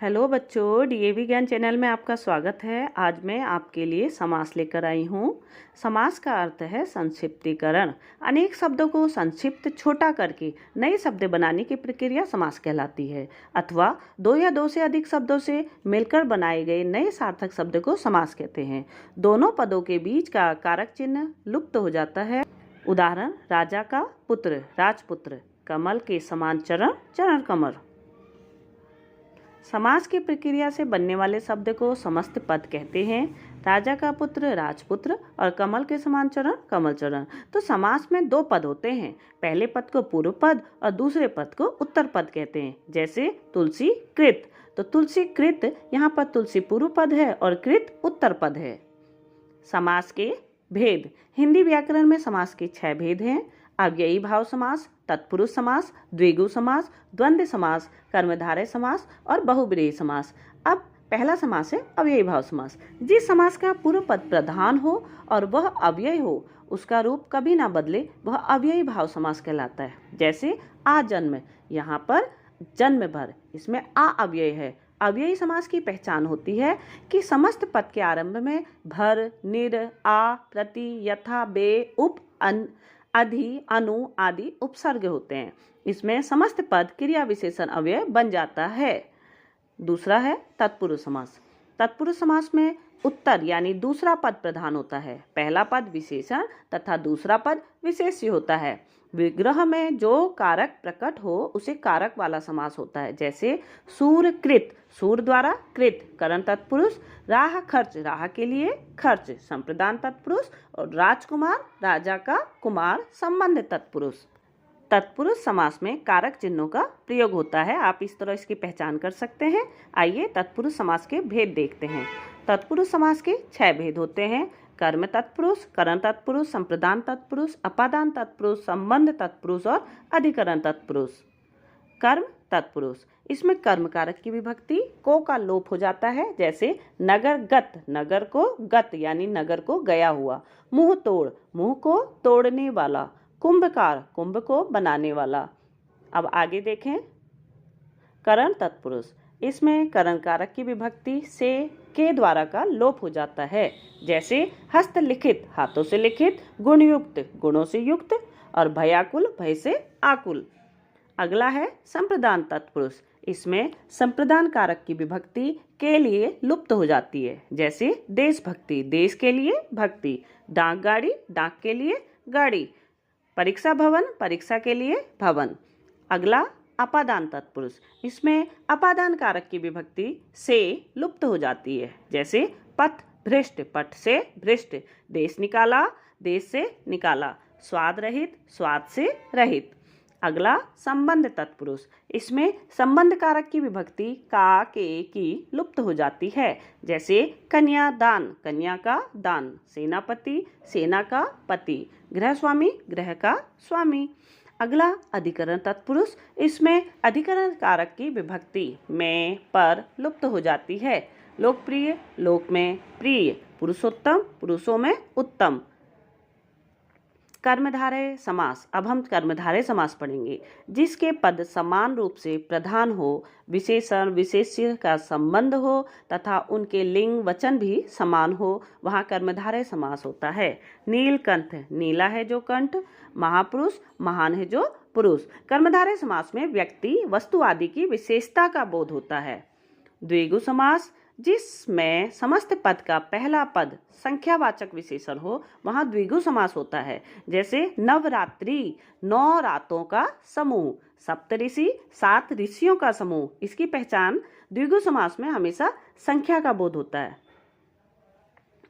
Hello बच्चों, DAV ज्ञान channel में आपका स्वागत है। आज मैं आपके लिए समास लेकर आई हूँ। समास का अर्थ है संक्षिप्तीकरण। अनेक शब्दों को संक्षिप्त छोटा करके नए शब्द बनाने की प्रक्रिया समास कहलाती है, अथवा दो या दो से अधिक शब्दों से मिलकर बनाए गए नए सार्थक शब्द को समास कहते हैं। दोनों पदों के बीच का कारक चिन्ह लुप्त हो जाता है। उदाहरण, राजा का पुत्र राजपुत्र, कमल के समान चरण चरण कमल। समास की प्रक्रिया से बनने वाले शब्द को समस्त पद कहते हैं। राजा का पुत्र राजपुत्र और कमल के समान चरण कमल चरण। तो समास में दो पद होते हैं। पहले पद को पूर्व पद और दूसरे पद को उत्तर पद कहते हैं। जैसे तुलसी कृत, तो तुलसी कृत, यहाँ पर तुलसी पूर्व पद है और कृत उत्तर पद है। समास के भेद। हिंदी व्याकरण में समास के 6 भेद हैं। अव्ययी भाव समास, तत्पुरुष समास, द्विगु समास, द्वंद्व समास, कर्मधारय समास और बहुब्रीहि समास। अब पहला समास है अव्ययी भाव समास। जिस समास का पूर्व पद प्रधान हो और वह अव्यय हो, उसका रूप कभी ना बदले, वह अव्ययी भाव समास कहलाता है। जैसे आजन्म, यहाँ पर जन्म भर, इसमें आ अव्यय है। अव्ययी समास की पहचान होती है कि समस्त पद के आरंभ में भर, निर, आ, प्रति, यथा, बे, उप, अन, अधि, अनु आदि उपसर्ग होते हैं। इसमें समस्त पद क्रिया विशेषण अव्यय बन जाता है। दूसरा है तत्पुरुष समास। तत्पुरुष समास में उत्तर यानी दूसरा पद प्रधान होता है। पहला पद विशेषण तथा दूसरा पद विशेष्य होता है। विग्रह में जो कारक प्रकट हो उसे कारक वाला समास होता है। जैसे सूर कृत, सूर द्वारा कृत, करण तत्पुरुष। राह खर्च, राह के लिए खर्च, संप्रदान तत्पुरुष। और राजकुमार, राजा का कुमार, संबंध तत्पुरुष। तत्पुरुष समास में कारक चिन्हों का प्रयोग होता है। आप इस तरह इसकी पहचान कर सकते हैं। आइए तत्पुरुष समास के भेद देखते हैं। तत्पुरुष समास के 6 भेद होते हैं। कर्म तत्पुरुष, करण तत्पुरुष, संप्रदान तत्पुरुष, अपादान तत्पुरुष, संबंध तत्पुरुष और अधिकरण तत्पुरुष। कर्म तत्पुरुष, इसमें कर्म कारक की विभक्ति को का लोप हो जाता है। जैसे नगर गत, नगर को गत यानी नगर को गया हुआ। मुंह तोड़, मुंह को तोड़ने वाला। कुंभकार, कुंभ को बनाने वाला। अब आगे देखें करण तत्पुरुष। इसमें करण कारक की विभक्ति से के द्वारा का लोप हो जाता है। जैसे हस्तलिखित, हाथों से लिखित। गुणयुक्त, गुणों से युक्त। और भयाकुल, भय से आकुल। अगला है संप्रदान तत्पुरुष। इसमें संप्रदान कारक की विभक्ति के लिए लुप्त हो जाती है। जैसे देशभक्ति, देश के लिए भक्ति। डाक गाड़ी, डाक के लिए गाड़ी। परीक्षा भवन, परीक्षा के लिए भवन। अगला अपादान तत्पुरुष। इसमें अपादान कारक की विभक्ति से लुप्त हो जाती है। जैसे पथ भ्रष्ट, पथ से भ्रष्ट। देश निकाला, देश से निकाला। स्वाद रहित, स्वाद से रहित। अगला संबंध तत्पुरुष। इसमें संबंध कारक की विभक्ति का, के, की लुप्त हो जाती है। जैसे कन्या दान, कन्या का दान। सेनापति, सेना का पति। गृहस्वामी, गृह का स्वामी। अगला अधिकरण तत्पुरुष। इसमें अधिकरण कारक की विभक्ति में, पर लुप्त हो जाती है। लोकप्रिय, लोक में प्रिय। पुरुषोत्तम, पुरुषों में उत्तम। कर्मधारय समास। अब हम कर्मधारय समास पढ़ेंगे। जिसके पद समान रूप से प्रधान हो, विशेषण विशेष्य का संबंध हो तथा उनके लिंग वचन भी समान हो, वहाँ कर्मधारय समास होता है। नीलकंठ, नीला है जो कंठ। महापुरुष, महान है जो पुरुष। कर्मधारय समास में व्यक्ति, वस्तु आदि की विशेषता का बोध होता है। द्विगु समास, जिसमें समस्त पद का पहला पद संख्यावाचक विशेषण हो, वहाँ द्विगु समास होता है। जैसे नवरात्रि, 9 रातों का समूह। सप्तऋषि, 7 ऋषियों का समूह। इसकी पहचान द्विगु समास में हमेशा संख्या का बोध होता है।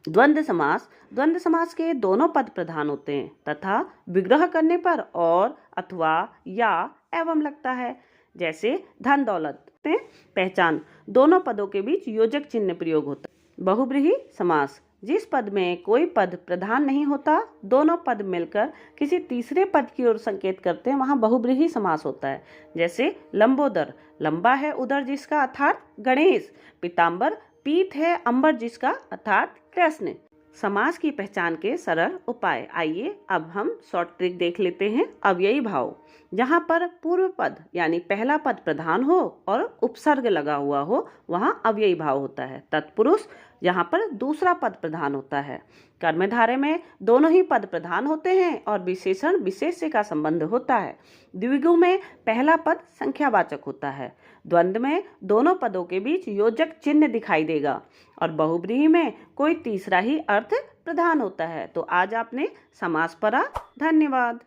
द्वंद्व समास। द्वंद्व समास के दोनों पद प्रधान होते हैं तथा विग्रह करने पर और, अथवा, या, एवं लगता है। जैसे धन दौलत। पहचान, दोनों पदों के बीच योजक चिन्ह प्रयोग होता है। बहुब्रीहि समास। जिस पद में कोई पद प्रधान नहीं होता, दोनों पद मिलकर किसी तीसरे पद की ओर संकेत करते हैं, वहां बहुब्रीहि समास होता है। जैसे लंबोदर, लंबा है उदर जिसका अर्थात गणेश। पीताम्बर, पीत है अंबर जिसका अर्थात कृष्ण। समास की पहचान के सरल उपाय। आइए अब हम शॉर्ट ट्रिक देख लेते हैं। अव्ययी भाव, जहाँ पर पूर्व पद यानी पहला पद प्रधान हो और उपसर्ग लगा हुआ हो वहाँ अव्ययी भाव होता है। तत्पुरुष, जहाँ पर दूसरा पद प्रधान होता है। कर्मधारय में दोनों ही पद प्रधान होते हैं और विशेषण विशेष्य का संबंध होता है। द्विगु में पहला पद संख्यावाचक होता है। द्वंद्व में दोनों पदों के बीच योजक चिन्ह दिखाई देगा और बहुब्रीहि में कोई तीसरा ही अर्थ प्रधान होता है। तो आज आपने समास पढ़ा। धन्यवाद।